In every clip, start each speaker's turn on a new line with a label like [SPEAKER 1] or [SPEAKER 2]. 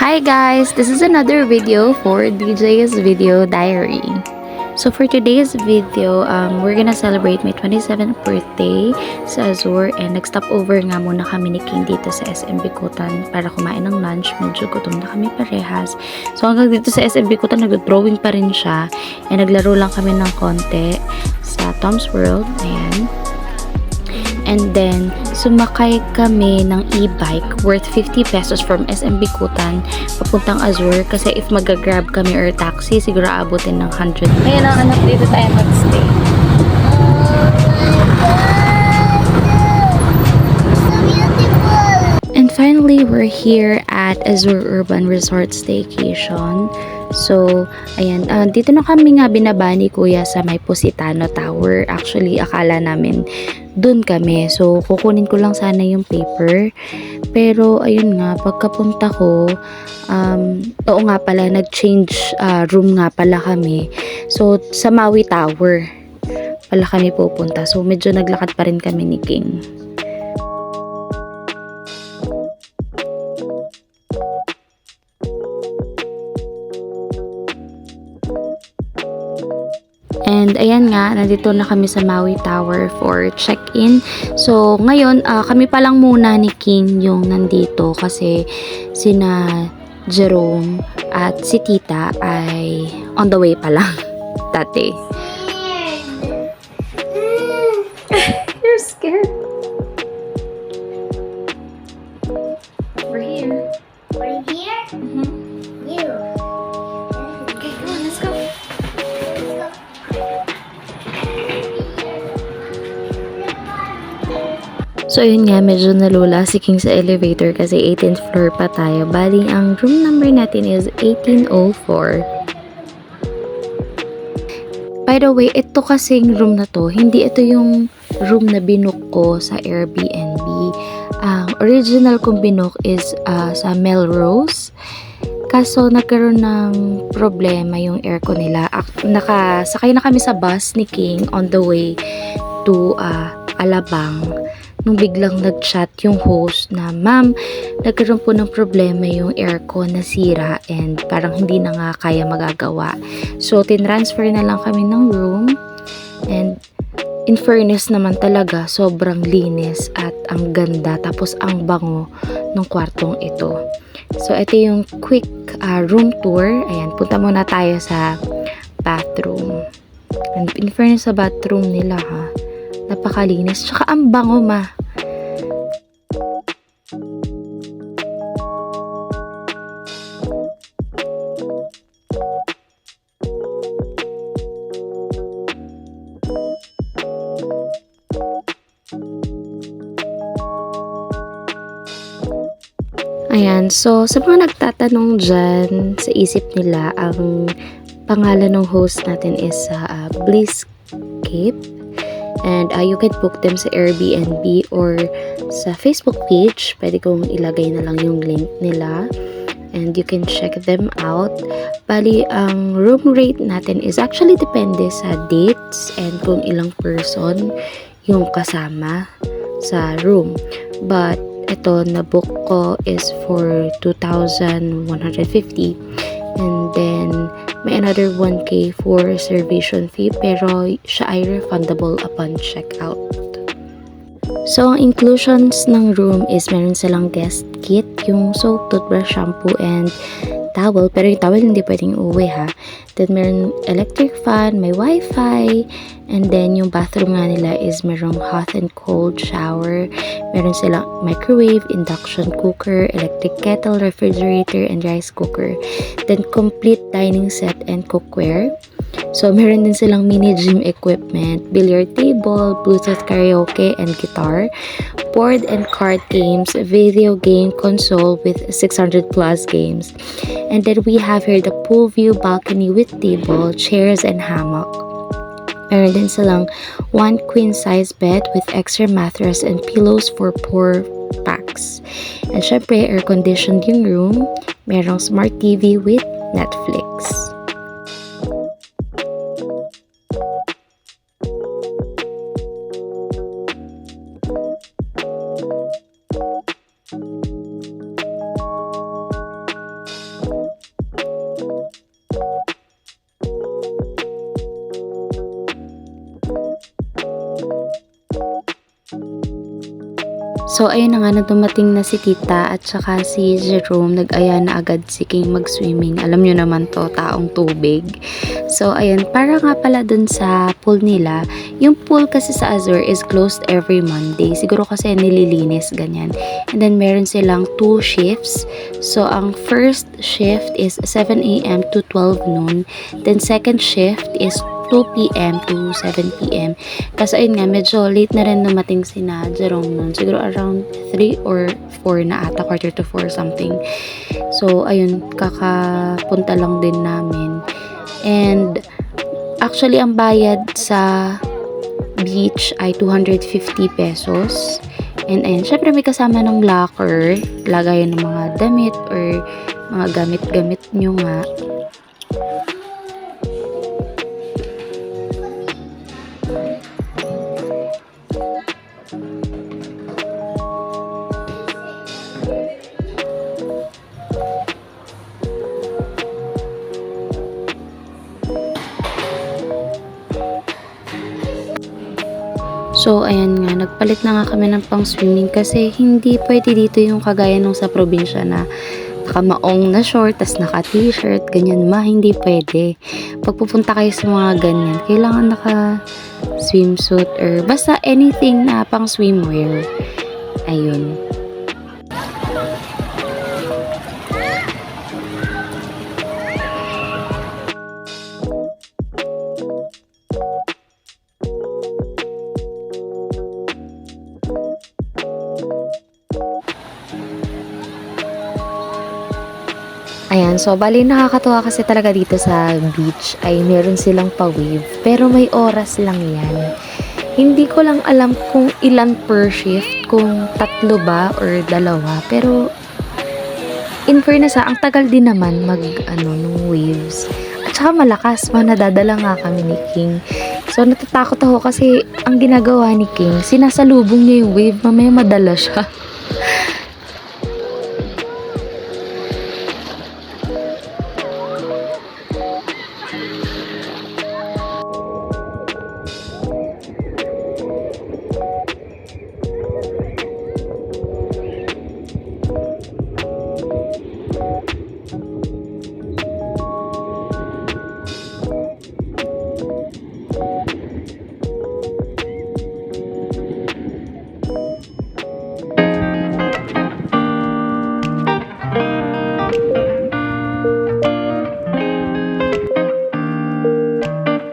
[SPEAKER 1] Hi guys, this is another video for DJ's Video Diary. So for today's video, we're gonna celebrate my 27th birthday sa Azure and nag-stop over nga muna kami ni King dito sa SM Bikutan para kumain ng lunch. Medyo gutom na kami parehas. So hanggang dito sa SM Bikutan, nag-drawing pa rin siya and naglaro lang kami ng konti sa Tom's World. Ayan. And then, sumakay kami ng e-bike worth 50 pesos from SM Bikutan papuntang Azure kasi if mag-grab kami or taxi, siguro abutin ng 100. Ayan ang anak, dito tayo mag-stay. And finally, we're here at Azure Urban Resort Staycation. So, ayan, dito na kami nga binaba ni Kuya sa may Positano Tower. Actually, akala namin dun kami. So, kukunin ko lang sana yung paper. Pero, ayun nga, pagkapunta ko, oo nga pala, nag-change room nga pala kami. So, sa Maui Tower pala kami pupunta. So, medyo naglakad pa rin kami ni King. And ayan nga, nandito na kami sa Maui Tower for check-in. So ngayon, kami pa lang muna ni King yung nandito kasi sina Jerome at si Tita ay on the way pa lang. Dati. You're scared. We're here.
[SPEAKER 2] We're here?
[SPEAKER 1] Mm-hmm.
[SPEAKER 2] You.
[SPEAKER 1] Okay, come on, let's go. So yun nga, medyo nalula si King sa elevator kasi 18th floor pa tayo. Bali, ang room number natin is 1804. By the way, ito kasing room na to, hindi ito yung room na binook ko sa Airbnb. Ang original kong binook is sa Melrose. Kaso nagkaroon ng problema yung aircon nila. Nakasakay na kami sa bus ni King on the way to Alabang. Nung biglang nag-chat yung host na, "Ma'am, nagkaroon po ng problema yung aircon, nasira and parang hindi na nga kaya magagawa." So, tinransfer na lang kami ng room and in fairness naman talaga, sobrang linis at ang ganda tapos ang bango ng kwartong ito. So, ito yung quick room tour. Ayan, punta muna tayo sa bathroom. And in fairness sa bathroom nila ha, napakalinis. Tsaka ang bango ma. Ayan, so sa mga nagtatanong dyan, sa isip nila, ang pangalan ng host natin is Blisscape. And you can book them sa Airbnb or sa Facebook page. Pwede kong ilagay na lang yung link nila. And you can check them out. Bali, ang room rate natin is actually depende sa dates and kung ilang person yung kasama sa room. But, ito, na-book ko is for 2,150. And then, may another 1K for reservation fee pero siya ay refundable upon checkout. So, ang inclusions ng room is meron silang guest kit, yung soap, toothbrush, shampoo, and towel. Pero yung towel hindi pwedeng uwi ha. Then, meron electric fan, may wifi, and then yung bathroom nga nila is merong hot and cold shower. Meron silang microwave, induction cooker, electric kettle, refrigerator, and rice cooker. Then, complete dining set and cookware. So, meron din silang mini gym equipment, billiard table, Bluetooth karaoke and guitar, board and card games, video game console with 600 plus games. And then we have here the pool view balcony with table, chairs, and hammock. Meron din silang one queen size bed with extra mattress and pillows for 4 packs. And syempre, air-conditioned yung room. Merong smart TV with Netflix. So, ayun na nga, na dumating na si Tita at saka si Jerome, nag-aya na agad si King mag-swimming. Alam nyo naman to, taong tubig. So, ayun, para nga pala dun sa pool nila, yung pool kasi sa Azure is closed every Monday. Siguro kasi nililinis, ganyan. And then, meron silang 2 shifts. So, ang first shift is 7 a.m. to 12 noon. Then, second shift is 2 p.m. to 7 p.m. Kasi ayun nga, medyo late na rin dumating si na Jerome nun. Siguro around 3 or 4 na ata, quarter to 4 something. So, ayun, kakapunta lang din namin. And, actually, ang bayad sa beach ay 250 pesos. And ayun, syempre may kasama ng locker, lagayan ng mga damit or mga gamit-gamit nyo nga. So, ayan nga, nagpalit na nga kami ng pang swimming kasi hindi pwede dito yung kagaya nung sa probinsya na nakamaong na short, tas naka t-shirt, ganyan hindi pwede. Pag pupunta kayo sa mga ganyan, kailangan naka swimsuit or basta anything na pang swimwear. Ayun. Ayan, so bali nakakatuwa kasi talaga dito sa beach ay meron silang pa-wave. Pero may oras lang yan. Hindi ko lang alam kung ilan per shift, kung 3 ba or 2. Pero in fairness ang tagal din naman nung waves. At saka malakas, nadadala nga kami ni King. So natatakot ako kasi ang ginagawa ni King, sinasalubong niya yung wave, mamaya madala siya.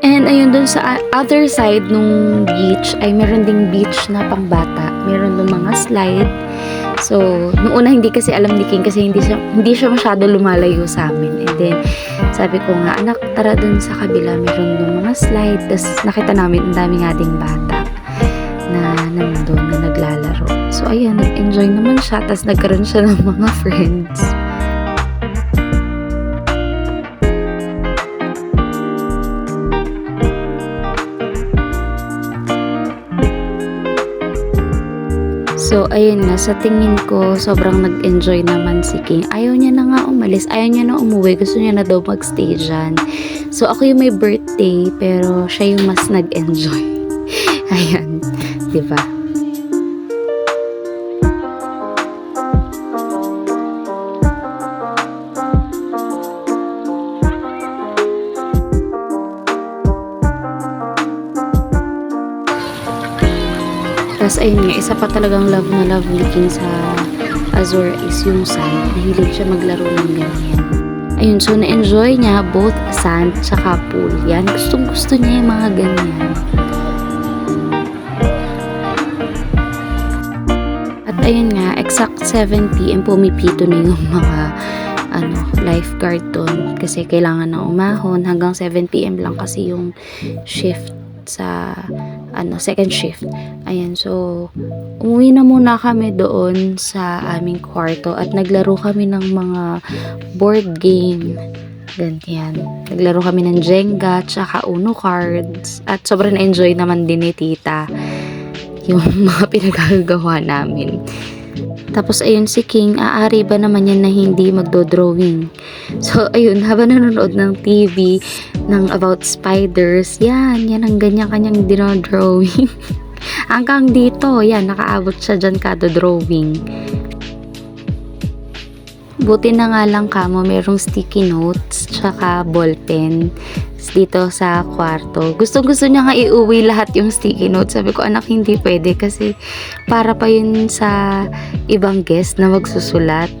[SPEAKER 1] And ayun, dun sa other side nung beach ay meron ding beach na pangbata. Meron dun mga slide. So, noong una hindi kasi alam ni King kasi hindi siya masyado lumalayo sa amin. And then, sabi ko nga, anak, tara dun sa kabila. Meron dun mga slide. Tapos nakita namin, ang dami nga ding bata na nandun na naglalaro. So, ayun, nag-enjoy naman siya. Tapos nagkaroon siya ng mga friends. So, ayun na, sa tingin ko, sobrang nag-enjoy naman si King. Ayaw niya na nga umalis, ayaw niya na umuwi, gusto niya na daw mag-stay dyan. So, ako yung may birthday, pero siya yung mas nag-enjoy. Ayan, diba? Tapos ayun nga, isa pa talagang love na love ni King sa Azure is yung sand. Nahilig siya maglaro ng ganyan. Ayun, so na-enjoy niya both sand tsaka pool. Yan, gustong gusto niya yung mga ganyan. At ayun nga, exact 7 p.m. pumipito na yung mga lifeguard doon. Kasi kailangan na umahon. Hanggang 7 p.m. lang kasi yung shift sa second shift. Ayan, so umuwi na muna kami doon sa aming kwarto at naglaro kami ng mga board game. Ganyan. Naglaro kami ng Jenga tsaka Uno cards at sobrang na-enjoy naman din ni Tita yung mga pinagagawa namin. Tapos ayun si King, aari ba naman yan na hindi magdo-drawing. So ayun, habang nanonood ng TV ng about spiders, yan ang ganyan kanyang dinodrawing. Hanggang dito, yan, nakaabot siya dyan kada drawing. Buti na nga lang kamo, merong sticky notes, tsaka ballpen dito sa kwarto. Gusto niya nga iuwi lahat yung sticky notes. Sabi ko, anak, hindi pwede kasi para pa yun sa ibang guest na magsusulat.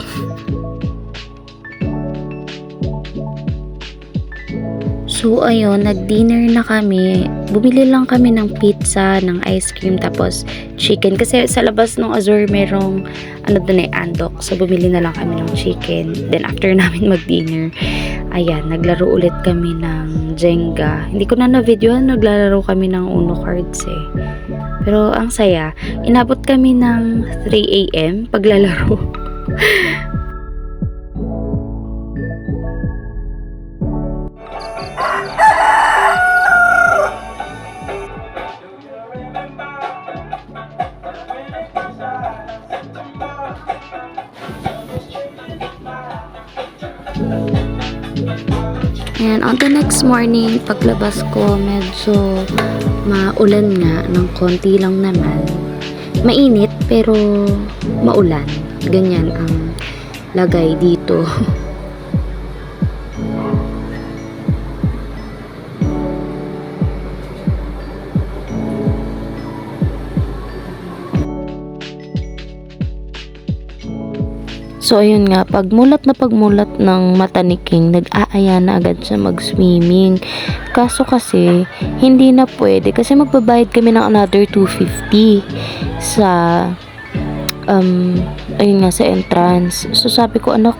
[SPEAKER 1] So, ayun, nag-dinner na kami. Bumili lang kami ng pizza, ng ice cream, tapos chicken. Kasi sa labas ng Azure, merong, andok. So, bumili na lang kami ng chicken. Then, after namin mag-dinner, ayan, naglaro ulit kami ng Jenga. Hindi ko na na-videoan, naglalaro kami ng Uno cards eh. Pero, ang saya. Inabot kami ng 3 a.m. paglalaro. And on the next morning, paglabas ko, medyo maulan nga, ng konti lang naman. Mainit, pero maulan. Ganyan ang lagay dito. So, ayun nga, pagmulat ng mata ni King, nag-aaya na agad siya mag-swimming. Kaso kasi, hindi na pwede kasi magbabayad kami ng another 250 sa, ayun nga, sa entrance. So, sabi ko, anak,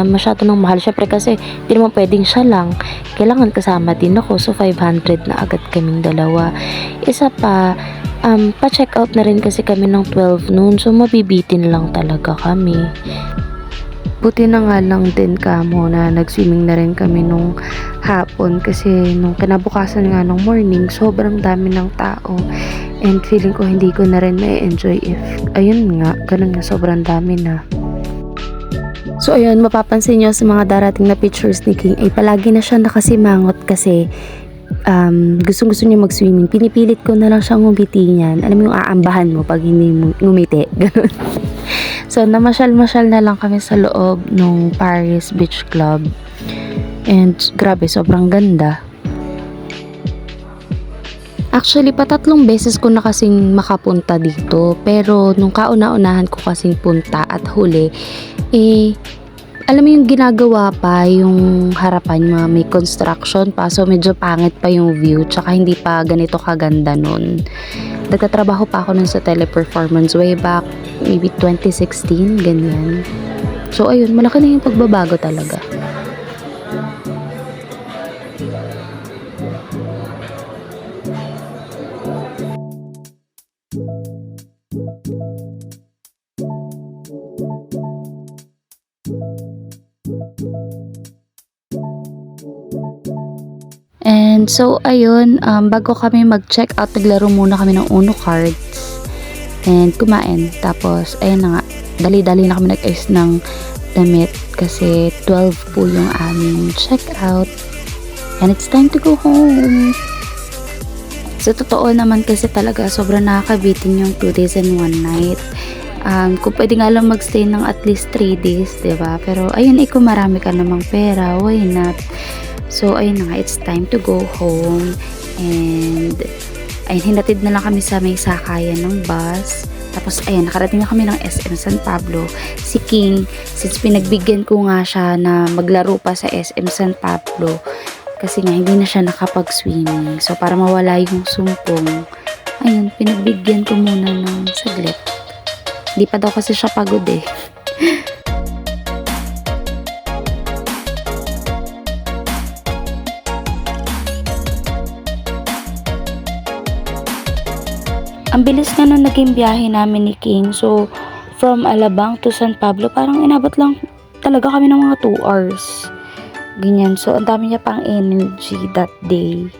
[SPEAKER 1] masyado nang mahal. Syempre kasi, hindi naman pwedeng siya lang. Kailangan kasama din ako. So, 500 na agad kaming dalawa. Isa pa, pa-check out na rin kasi kami ng 12 noon. So, mabibitin lang talaga kami. Buti na nga lang din kamo na nag-swimming na rin kami nung hapon kasi nung kinabukasan nga nung morning, sobrang dami ng tao. And feeling ko hindi ko na rin ma-enjoy if, ayun nga, ganun nga, sobrang dami na. So, ayun, mapapansin nyo sa mga darating na pictures ni King, ay palagi na siya nakasimangot kasi gustong-gusto niya mag-swimming. Pinipilit ko na lang siyang ngumiti niyan. Alam mo yung aambahan mo pag hindi mo ngumiti. Ganun. So, namasyal-masyal na lang kami sa loob nung Paris Beach Club. And, grabe, sobrang ganda. Actually, patatlong beses ko na kasing makapunta dito. Pero, nung kauna-unahan ko kasing punta at huli, alam mo yung ginagawa pa yung harapan, mga may construction pa, so medyo pangit pa yung view, tsaka hindi pa ganito kaganda nun. Nagtatrabaho pa ako nun sa Teleperformance way back maybe 2016, ganyan. So ayun, malaki na yung pagbabago talaga. And so, ayun, bago kami mag-check out, naglaro muna kami ng Uno cards and kumain. Tapos, ayun na nga, dali-dali na kami nag-ayos ng damit kasi 12 po yung aming check out and it's time to go home. So, totoo naman kasi talaga sobrang nakakabitin yung 2 days and 1 night. Kung pwede nga lang magstay ng at least 3 days, diba? Pero, ayun, kung marami ka namang pera, why not? So, ayun na nga, it's time to go home. And, ayun, hinatid na lang kami sa may sakayan ng bus. Tapos, ayun, nakarating na kami ng SM San Pablo. Si King, since pinagbigyan ko nga siya na maglaro pa sa SM San Pablo, kasi nga, hindi na siya nakapag-swimming. So, para mawala yung sumpong, ayun, pinagbigyan ko muna ng saglit. Hindi pa daw kasi siya pagod eh. Ang bilis nga nung naging biyahe namin ni King. So, from Alabang to San Pablo, parang inabot lang talaga kami ng mga 2 hours. Ganyan. So, ang dami niya pang energy that day.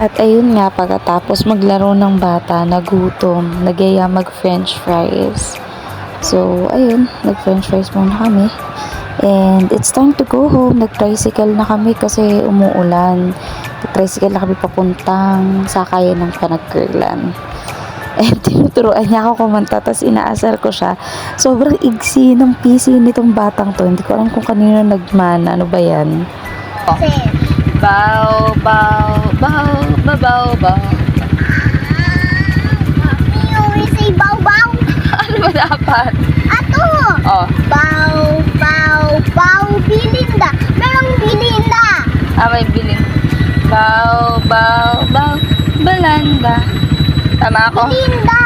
[SPEAKER 1] At ayun nga, pagkatapos maglaro ng bata, nagutom, nagyaya mag-french fries. So, ayun, nag-french fries muna kami. And it's time to go home. Nag-tricycle na kami kasi umuulan. Nag-tricycle na kami papuntang sakayan ng Panagkurlan. And tinuturuan niya ako kumanta, tapos inaasar ko siya. Sobrang igsi ng PC nitong batang to. Hindi ko alam kung kanino nagmana. Ano ba yan? Bow, bow, bow, bow, bow.
[SPEAKER 2] You always say bow bow.
[SPEAKER 1] Ano ba dapat?
[SPEAKER 2] Ato.
[SPEAKER 1] Oh,
[SPEAKER 2] Bow, bow, bow, Belinda. Merong Belinda.
[SPEAKER 1] may bilin. Bow, bow, bow, balanda. Tama ako?
[SPEAKER 2] Belinda.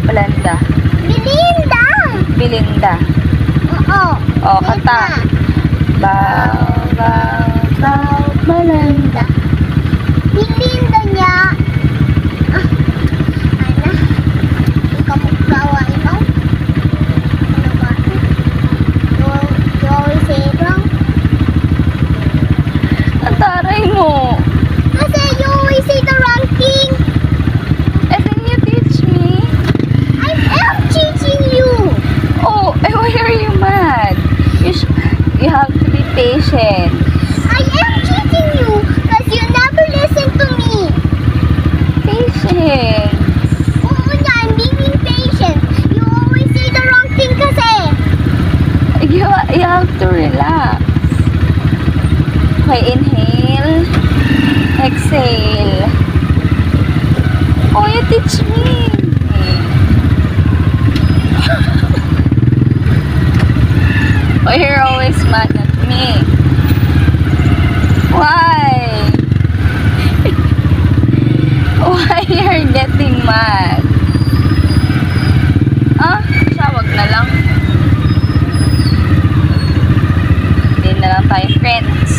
[SPEAKER 1] Balanda.
[SPEAKER 2] Belinda.
[SPEAKER 1] Bilinda.
[SPEAKER 2] Oo.
[SPEAKER 1] Oh, kanta. Bow, bow, bow, balanda.
[SPEAKER 2] Belinda niya. Ana. Ikaw magkawa ito. Ano ba? You always say it wrong.
[SPEAKER 1] Ang taray mo.
[SPEAKER 2] Kasi you always say the wrong thing.
[SPEAKER 1] And then you teach me.
[SPEAKER 2] I am teaching you.
[SPEAKER 1] Oh, why are you mad? You have to be patient.
[SPEAKER 2] I am teaching you because you never listen to me.
[SPEAKER 1] Patient.
[SPEAKER 2] Oo nga, I'm being patient. You always say the wrong thing kasi.
[SPEAKER 1] You have to relax. Okay, inhale. Exhale. Oh, you teach me. Oh, you're always mad at me. Why? Why you're getting mad? Ah, siya, wag na lang. Hindi na lang tayo friends.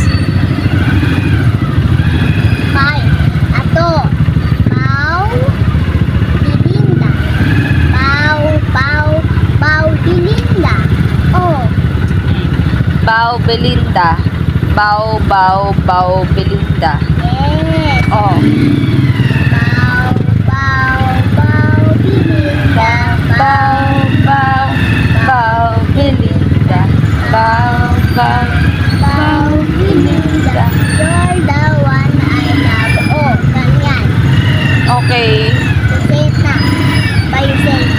[SPEAKER 2] Bye. Ato. Bow. Belinda. Bow, bow, bow, Belinda. Oh.
[SPEAKER 1] Bow Belinda. Bow, bow, bow Belinda.
[SPEAKER 2] Yes.
[SPEAKER 1] Oh.
[SPEAKER 2] Bow, bow, bow, Belinda.
[SPEAKER 1] Bow, bow, bow Belinda. Bow, bow, bow Belinda.
[SPEAKER 2] You're the one I love. Oh, ganyan.
[SPEAKER 1] Okay.
[SPEAKER 2] Say it na. By yourself.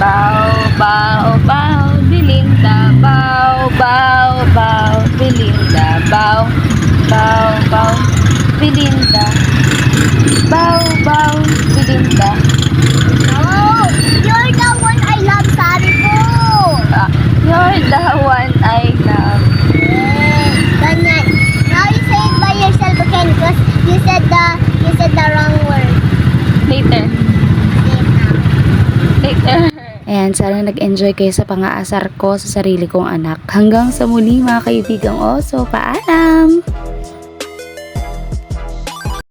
[SPEAKER 1] Bow, bow, bow Belinda. Bow, bow, bow Belinda. Bow, bow, bow Belinda. Bow, bow Belinda.
[SPEAKER 2] No, you're the one I love, sabi ko.
[SPEAKER 1] You're the one I love.
[SPEAKER 2] Yes, ganyan. Now you say it by yourself again because you said the wrong word.
[SPEAKER 1] Later.
[SPEAKER 2] Say it now.
[SPEAKER 1] Later. And sana nag-enjoy kayo sa pang-aasar ko sa sarili kong anak. Hanggang sa muli mga kaibigang oso. Paalam!